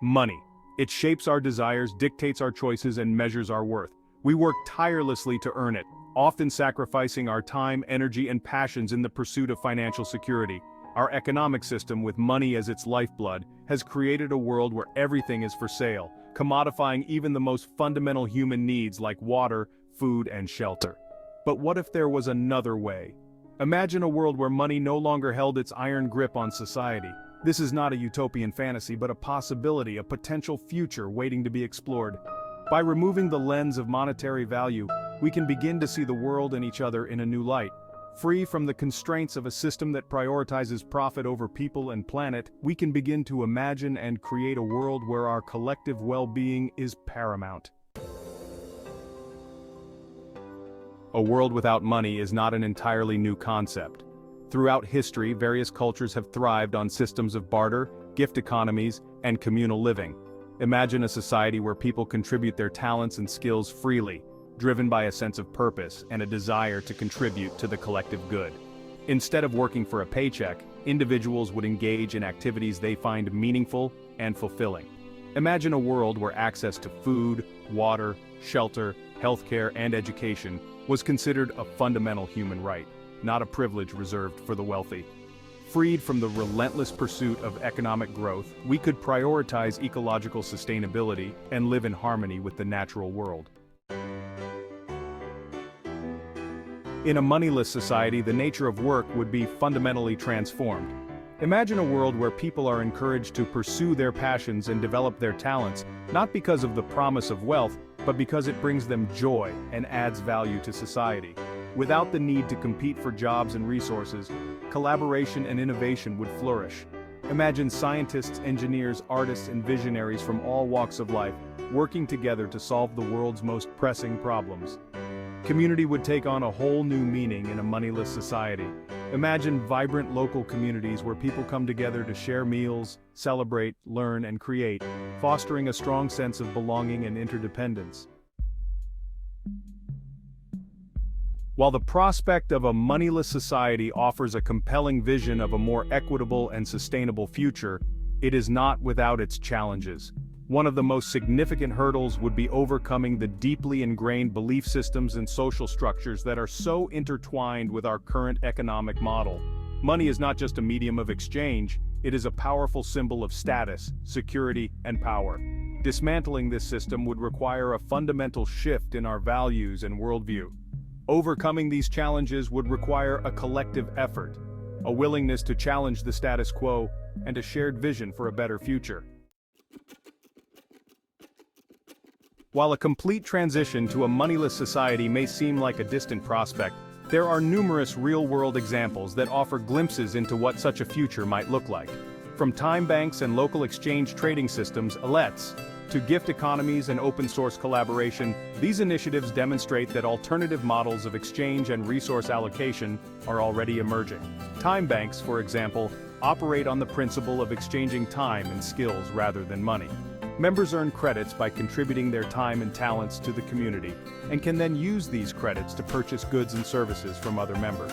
Money. It shapes our desires, dictates our choices, and measures our worth. We work tirelessly to earn it, often sacrificing our time, energy, and passions in the pursuit of financial security. Our economic system, with money as its lifeblood, has created a world where everything is for sale, commodifying even the most fundamental human needs like water, food, and shelter. But what if there was another way? Imagine a world where money no longer held its iron grip on society. This is not a utopian fantasy, but a possibility, a potential future waiting to be explored. By removing the lens of monetary value, we can begin to see the world and each other in a new light. Free from the constraints of a system that prioritizes profit over people and planet, we can begin to imagine and create a world where our collective well-being is paramount. A world without money is not an entirely new concept. Throughout history, various cultures have thrived on systems of barter, gift economies, and communal living. Imagine a society where people contribute their talents and skills freely, driven by a sense of purpose and a desire to contribute to the collective good. Instead of working for a paycheck, individuals would engage in activities they find meaningful and fulfilling. Imagine a world where access to food, water, shelter, healthcare, and education was considered a fundamental human right, not a privilege reserved for the wealthy. Freed from the relentless pursuit of economic growth, we could prioritize ecological sustainability and live in harmony with the natural world. In a moneyless society, the nature of work would be fundamentally transformed. Imagine a world where people are encouraged to pursue their passions and develop their talents, not because of the promise of wealth, but because it brings them joy and adds value to society. Without the need to compete for jobs and resources, collaboration and innovation would flourish. Imagine scientists, engineers, artists, and visionaries from all walks of life working together to solve the world's most pressing problems. Community would take on a whole new meaning in a moneyless society. Imagine vibrant local communities where people come together to share meals, celebrate, learn, and create, fostering a strong sense of belonging and interdependence. While the prospect of a moneyless society offers a compelling vision of a more equitable and sustainable future, it is not without its challenges. One of the most significant hurdles would be overcoming the deeply ingrained belief systems and social structures that are so intertwined with our current economic model. Money is not just a medium of exchange, it is a powerful symbol of status, security, and power. Dismantling this system would require a fundamental shift in our values and worldview. Overcoming these challenges would require a collective effort, a willingness to challenge the status quo, and a shared vision for a better future. While a complete transition to a moneyless society may seem like a distant prospect, there are numerous real-world examples that offer glimpses into what such a future might look like. From time banks and local exchange trading systems, ELETs, to gift economies and open-source collaboration, these initiatives demonstrate that alternative models of exchange and resource allocation are already emerging. Time banks, for example, operate on the principle of exchanging time and skills rather than money. Members earn credits by contributing their time and talents to the community, and can then use these credits to purchase goods and services from other members.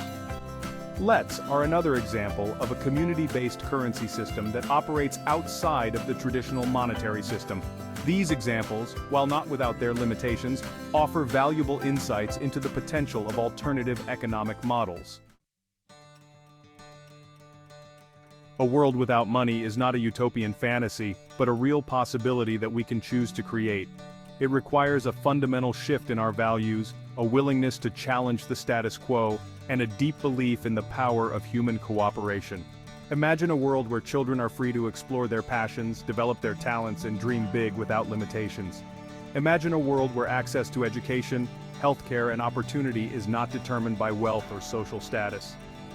LETs are another example of a community-based currency system that operates outside of the traditional monetary system. These examples, while not without their limitations, offer valuable insights into the potential of alternative economic models. A world without money is not a utopian fantasy, but a real possibility that we can choose to create. It requires a fundamental shift in our values, a willingness to challenge the status quo, and a deep belief in the power of human cooperation. Imagine a world where children are free to explore their passions, develop their talents, and dream big without limitations. Imagine a world where access to education, healthcare, and opportunity is not determined by wealth or social status.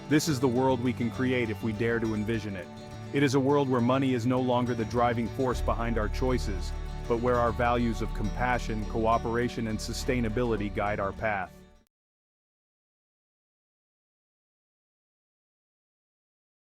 This is the world we can create if we dare to envision it. It is a world where money is no longer the driving force behind our choices, but where our values of compassion, cooperation, and sustainability guide our path.